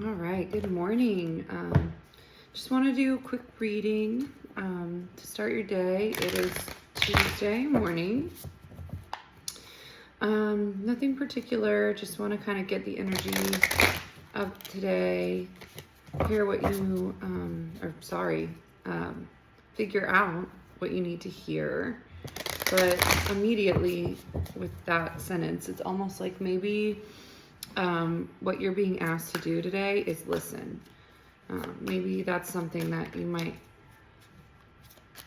All right, good morning. Just want to do a quick reading to start your day. It is Tuesday morning. Nothing particular, just want to kind of get the energy of today, hear what you, figure out what you need to hear. But immediately with that sentence, it's almost like maybe what you're being asked to do today is listen. Maybe that's something that you might,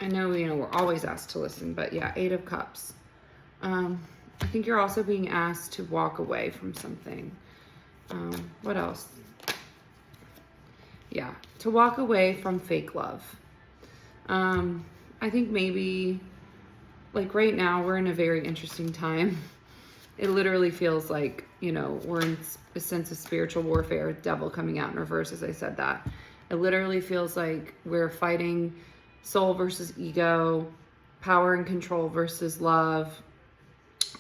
I know, we're always asked to listen, but yeah, 8 of Cups. I think you're also being asked to walk away from something. What else? Yeah, to walk away from fake love. I think maybe, like right now, we're in a very interesting time. It literally feels like, we're in a sense of spiritual warfare, devil coming out in reverse as I said that. It literally feels like we're fighting soul versus ego, power and control versus love.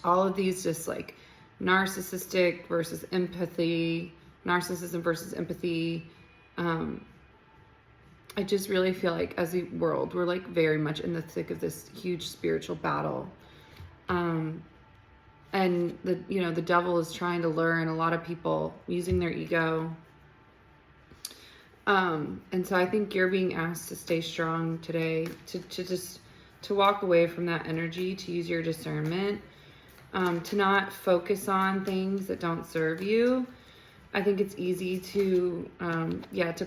All of these just like narcissistic versus empathy, narcissism versus empathy. I just really feel like as a world, we're like very much in the thick of this huge spiritual battle. And the devil is trying to learn a lot of people using their ego. And so I think you're being asked to stay strong today, to walk away from that energy, to use your discernment, to not focus on things that don't serve you. I think it's easy to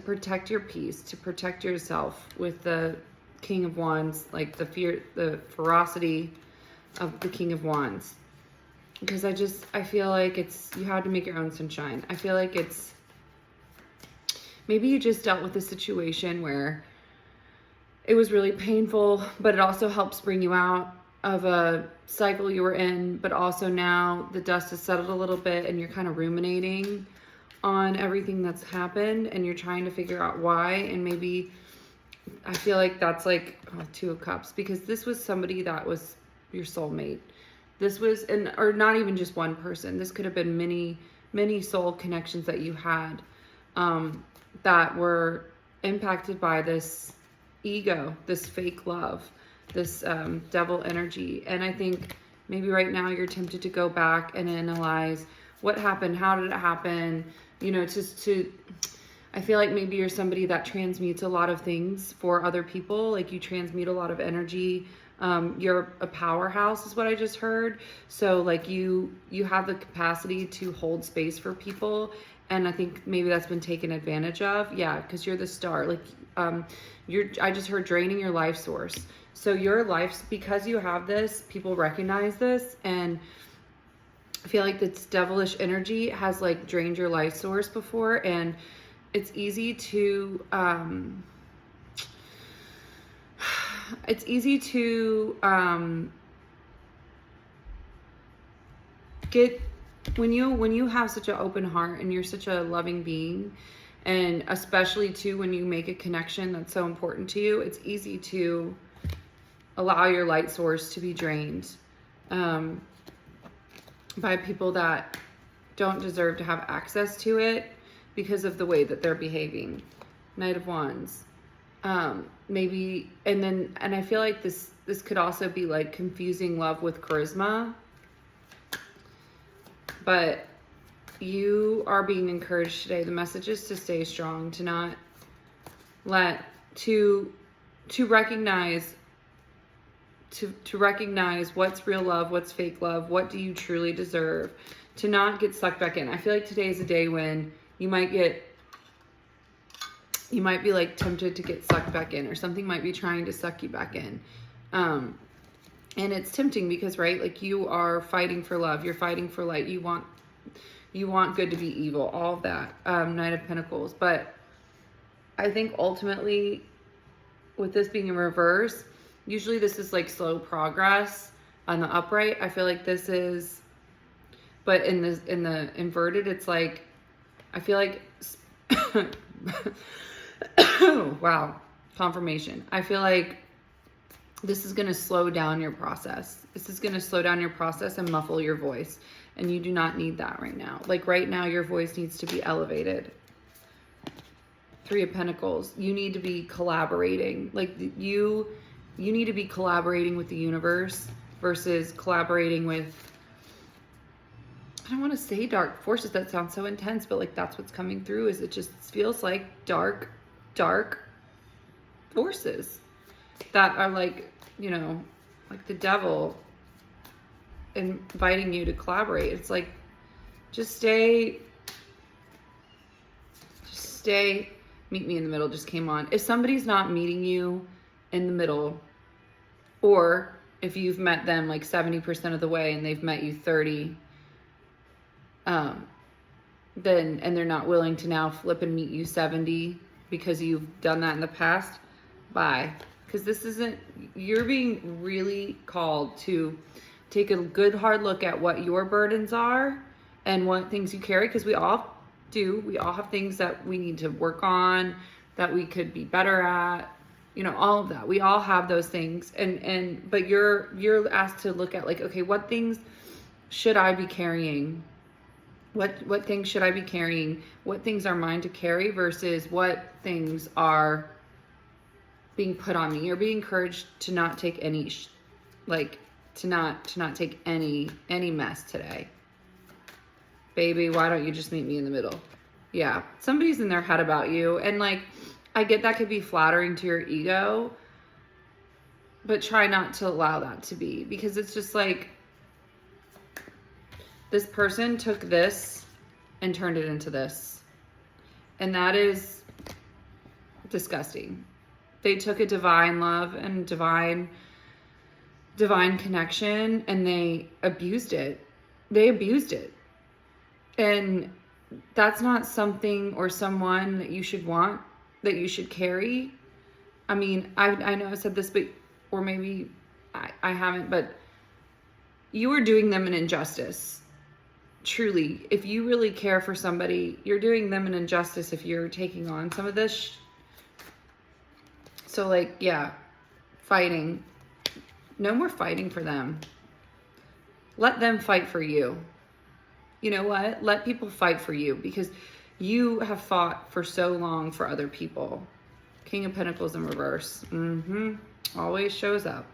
protect your peace, to protect yourself with the King of Wands, like the ferocity of the King of Wands. Because I feel like you had to make your own sunshine. I feel like maybe you just dealt with a situation where it was really painful, but it also helps bring you out of a cycle you were in. But also now the dust has settled a little bit and you're kind of ruminating on everything that's happened and you're trying to figure out why. And maybe I feel like that's like 2 of Cups, because this was somebody that was your soulmate. This was, or not even just one person. This could have been many, many soul connections that you had that were impacted by this ego, this fake love, this devil energy. And I think maybe right now you're tempted to go back and analyze what happened, how did it happen, I feel like maybe you're somebody that transmutes a lot of things for other people, like you transmute a lot of energy. You're a powerhouse is what I just heard. So like you have the capacity to hold space for people. And I think maybe that's been taken advantage of. Yeah, because you're the star. Like I just heard draining your life source. So your life, because you have this, people recognize this. And I feel like this devilish energy has like drained your life source before. And it's easy to get when you have such an open heart and you're such a loving being, and especially too when you make a connection that's so important to you, it's easy to allow your light source to be drained by people that don't deserve to have access to it because of the way that they're behaving. Knight of Wands. Maybe, and I feel like this could also be like confusing love with charisma, but you are being encouraged today. The message is to stay strong, to not to recognize what's real love, what's fake love, what do you truly deserve, to not get sucked back in. I feel like today is a day when you might be like tempted to get sucked back in, or something might be trying to suck you back in. And it's tempting because, right, like you are fighting for love, you're fighting for light, you want good to be evil, all of that. Knight of Pentacles. But I think ultimately with this being in reverse, usually this is like slow progress on the upright. I feel like this is, but in the inverted, it's like, I feel like wow, confirmation. I feel like this is going to slow down your process. This is going to slow down your process and muffle your voice. And you do not need that right now. Like right now, your voice needs to be elevated. Three of Pentacles. You need to be collaborating. Like you need to be collaborating with the universe versus collaborating with, I don't want to say dark forces. That sounds so intense, but like that's what's coming through. Is it just feels like dark forces that are like, you know, like the devil inviting you to collaborate. It's like, just stay, meet me in the middle just came on. If somebody's not meeting you in the middle, or if you've met them like 70% of the way and they've met you 30, then, and they're not willing to now flip and meet you 70 because you've done that in the past, bye. Because this isn't, you're being really called to take a good hard look at what your burdens are and what things you carry, because we all do. We all have things that we need to work on, that we could be better at, you know, all of that. We all have those things. But you're asked to look at like, okay, what things should I be carrying? What things should I be carrying? What things are mine to carry versus what things are being put on me? You're being encouraged to not take any, to not take any mess today. Baby, why don't you just meet me in the middle? Yeah, somebody's in their head about you. And like, I get that could be flattering to your ego, but try not to allow that to be, because it's just like, this person took this and turned it into this. And that is disgusting. They took a divine love and divine connection and they abused it. They abused it. And that's not something or someone that you should want, that you should carry. I mean, I know I said this, but, or maybe I haven't, but you are doing them an injustice. Truly, if you really care for somebody, you're doing them an injustice if you're taking on some of this. So like, yeah, fighting. No more fighting for them. Let them fight for you. You know what? Let people fight for you, because you have fought for so long for other people. King of Pentacles in reverse. Always shows up.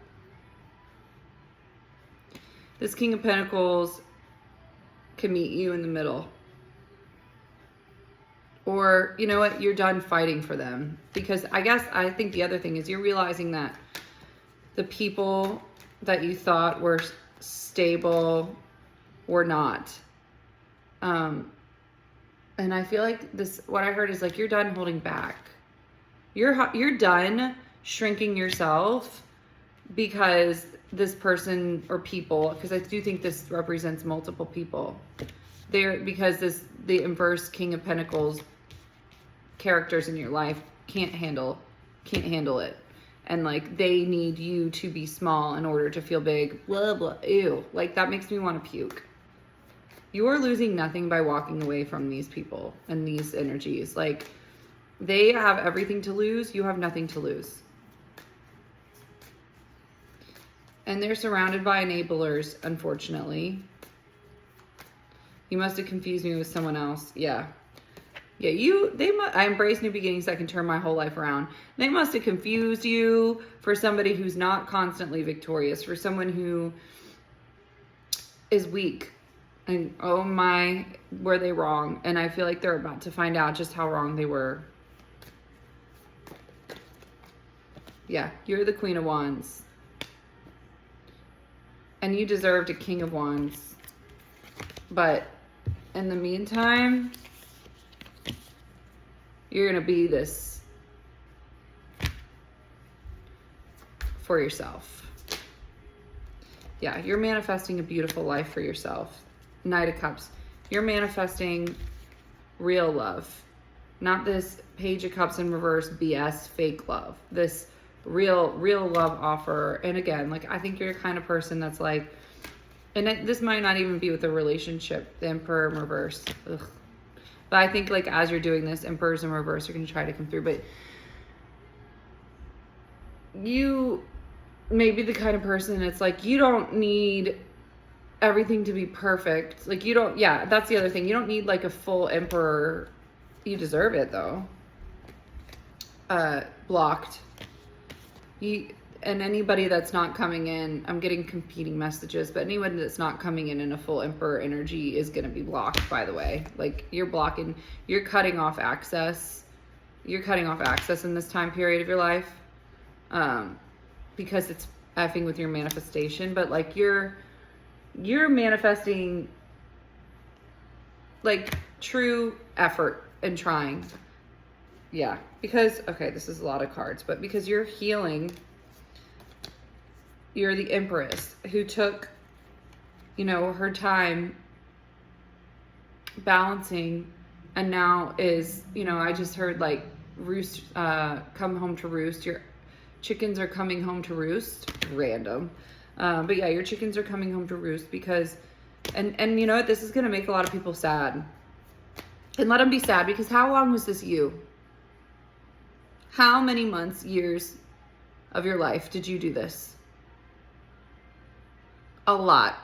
This King of Pentacles can meet you in the middle. Or, you know what? You're done fighting for them. Because I think the other thing is you're realizing that the people that you thought were stable were not. And I feel like this, what I heard is like, you're done holding back. You're done shrinking yourself because this person or people, because I do think this represents multiple people. Because the inverse King of Pentacles characters in your life can't handle it. And like, they need you to be small in order to feel big. Blah, blah. Ew. Like, that makes me want to puke. You are losing nothing by walking away from these people and these energies. Like, they have everything to lose. You have nothing to lose. And they're surrounded by enablers, unfortunately. You must have confused me with someone else. Yeah. Yeah, I embrace new beginnings that can turn my whole life around. They must have confused you for somebody who's not constantly victorious, for someone who is weak. And oh my, were they wrong? And I feel like they're about to find out just how wrong they were. Yeah, you're the Queen of Wands. And you deserved a King of Wands. But in the meantime, you're going to be this for yourself. Yeah, you're manifesting a beautiful life for yourself. Knight of Cups. You're manifesting real love. Not this Page of Cups in reverse BS fake love. This real love offer. And again, like, I think you're the kind of person that's like, and this might not even be with a relationship, the Emperor in reverse. Ugh. But I think like as you're doing this, Emperors in reverse are going to try to come through. But you may be the kind of person it's like, you don't need everything to be perfect. Like you don't, yeah, that's the other thing. You don't need like a full Emperor. You deserve it though. blocked. And anybody that's not coming in, I'm getting competing messages, but anyone that's not coming in a full Emperor energy is going to be blocked, by the way. Like, you're cutting off access. You're cutting off access in this time period of your life, because it's effing with your manifestation. But like, you're manifesting like true effort and trying. Yeah, because, okay, this is a lot of cards, but because you're healing. You're the Empress who took, her time balancing, and now is, I just heard like roost, come home to roost. Your chickens are coming home to roost. Random. But yeah, your chickens are coming home to roost because, and you know what? This is going to make a lot of people sad. And let them be sad, because how long was this you? How many months, years of your life did you do this? A lot.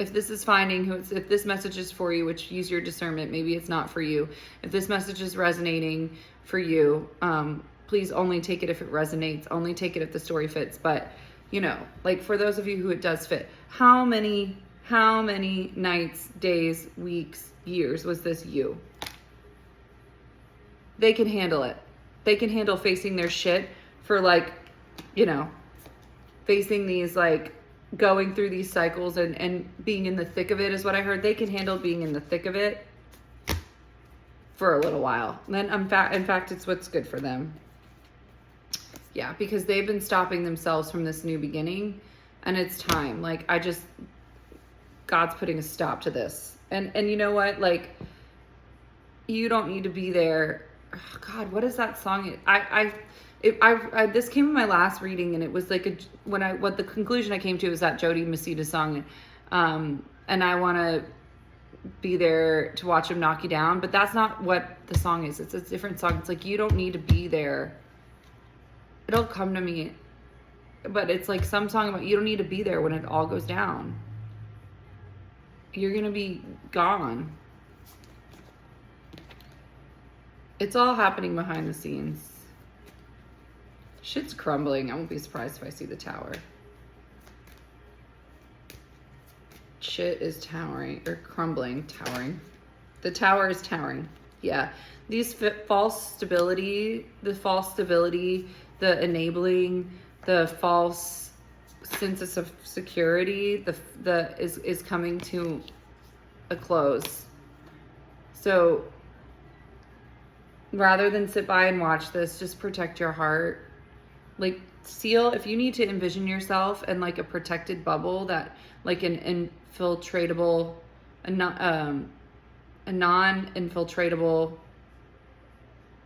If this is if this message is for you, which, use your discernment, maybe it's not for you. If this message is resonating for you, please only take it if it resonates. Only take it if the story fits. But, like, for those of you who it does fit, how many nights, days, weeks, years was this you? They can handle it. They can handle facing their shit for, like, facing these, like, going through these cycles and being in the thick of it is what I heard. They can handle being in the thick of it for a little while. And then, in fact, it's what's good for them. Yeah, because they've been stopping themselves from this new beginning, and it's time. Like, God's putting a stop to this. And you know what? Like, you don't need to be there. Oh, God, what is that song? This came in my last reading, and it was like what the conclusion I came to is that Jody Mesita song, and I want to be there to watch him knock you down, but that's not what the song is. It's a different song. It's like, you don't need to be there. It'll come to me, but it's like some song about you don't need to be there when it all goes down. You're gonna be gone. It's all happening behind the scenes. Shit's crumbling. I won't be surprised if I see the tower. Shit is towering, or crumbling, towering. The tower is towering. Yeah. These false stability, the enabling, the false sense of security, is coming to a close. So rather than sit by and watch this, just protect your heart. Like, if you need to envision yourself in like a protected bubble, that like an infiltratable, a non-infiltratable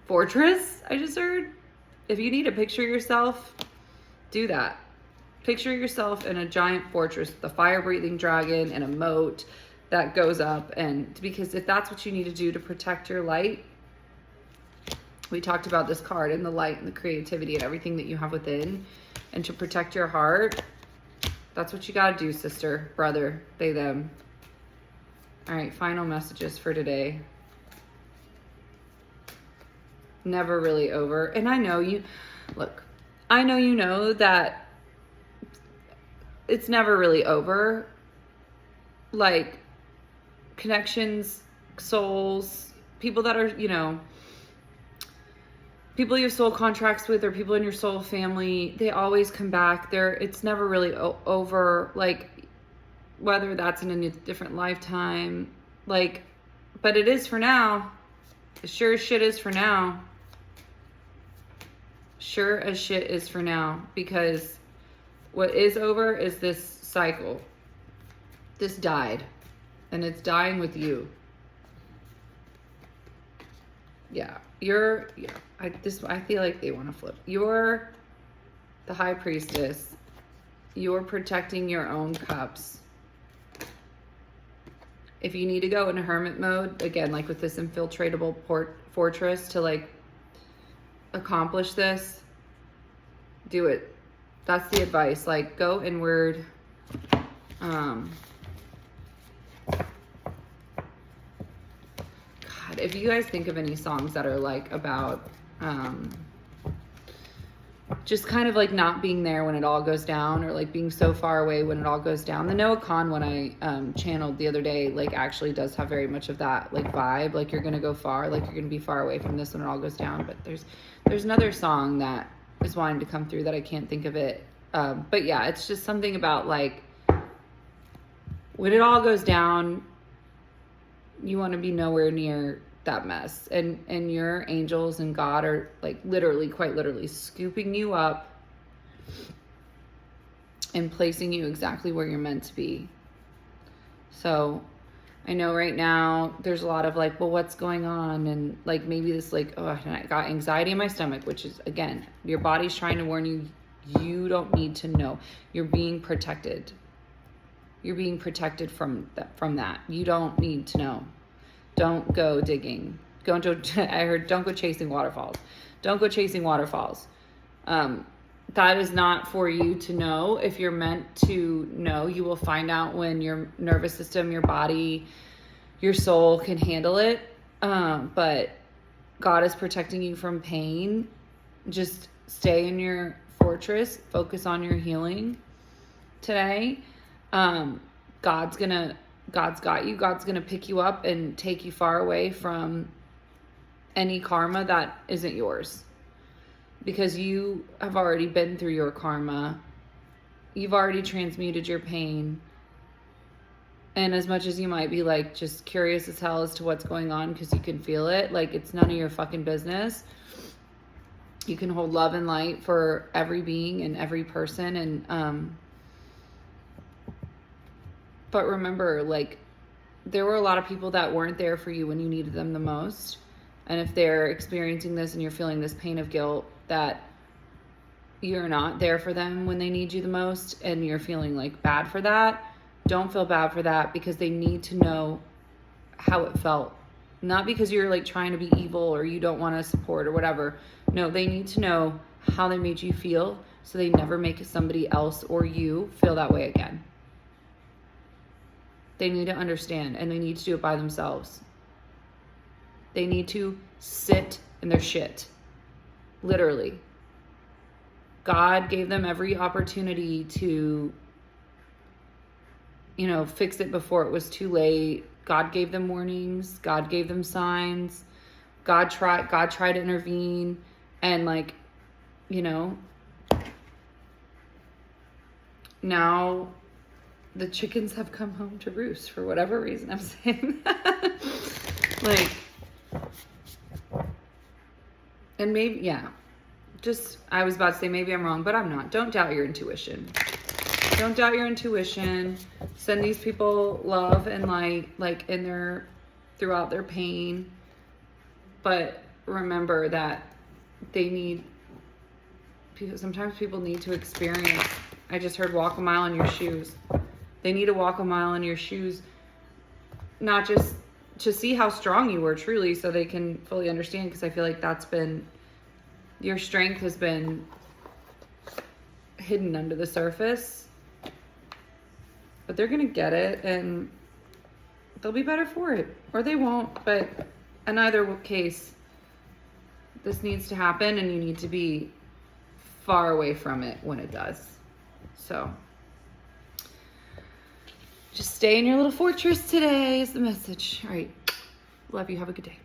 fortress, I just heard. If you need to picture yourself, do that. Picture yourself in a giant fortress with a fire-breathing dragon and a moat that goes up. And because if that's what you need to do to protect your light, we talked about this card and the light and the creativity and everything that you have within, and to protect your heart, that's what you got to do, sister, brother, they, them. All right, final messages for today. Never really over. And I know you know that it's never really over. Like, connections, souls, people that are, people you have soul contracts with, or people in your soul family, they always come back. It's never really over, like, whether that's in a different lifetime, like, but it is for now. Sure as shit is for now. Sure as shit is for now, because what is over is this cycle. This died, and it's dying with you. Yeah, I feel like they want to flip. You're the high priestess. You're protecting your own cups. If you need to go into hermit mode, again, like with this infiltratable fortress to like accomplish this, do it. That's the advice. Like, go inward. God, God, if you guys think of any songs that are like about just kind of like not being there when it all goes down, or like being so far away when it all goes down. The Noah Kahan one I channeled the other day, like actually does have very much of that like vibe. Like you're gonna go far, like you're gonna be far away from this when it all goes down. But there's another song that is wanting to come through that I can't think of it. But yeah, it's just something about like when it all goes down, you want to be nowhere near that mess, and your angels and God are like literally, quite literally scooping you up and placing you exactly where you're meant to be. So I know right now there's a lot of like, well, what's going on? And like maybe this like, oh, I got anxiety in my stomach, which is, again, your body's trying to warn you. You don't need to know. You're being protected. You're being protected from that. You don't need to know. Don't go digging. I heard, don't go chasing waterfalls. Don't go chasing waterfalls. That is not for you to know. If you're meant to know, you will find out when your nervous system, your body, your soul can handle it. But God is protecting you from pain. Just stay in your fortress. Focus on your healing today. God's got you. God's going to pick you up and take you far away from any karma that isn't yours. Because you have already been through your karma. You've already transmuted your pain. And as much as you might be like just curious as hell as to what's going on because you can feel it, like it's none of your fucking business. You can hold love and light for every being and every person. And but remember, like, there were a lot of people that weren't there for you when you needed them the most. And if they're experiencing this and you're feeling this pain of guilt that you're not there for them when they need you the most, and you're feeling like bad for that, don't feel bad for that, because they need to know how it felt. Not because you're like trying to be evil or you don't want to support or whatever. No, they need to know how they made you feel so they never make somebody else or you feel that way again. They need to understand, and they need to do it by themselves. They need to sit in their shit. Literally. God gave them every opportunity to, fix it before it was too late. God gave them warnings. God gave them signs. God tried to intervene. And now the chickens have come home to roost for whatever reason I'm saying that. And maybe, yeah, I was about to say maybe I'm wrong, but I'm not. Don't doubt your intuition. Don't doubt your intuition. Send these people love and light, like throughout their pain. But remember that sometimes people need to experience. I just heard walk a mile in your shoes. They need to walk a mile in your shoes, not just to see how strong you were truly, so they can fully understand, because I feel like your strength has been hidden under the surface. But they're going to get it, and they'll be better for it. Or they won't, but in either case, this needs to happen, and you need to be far away from it when it does. So just stay in your little fortress today is the message. All right. Love you. Have a good day.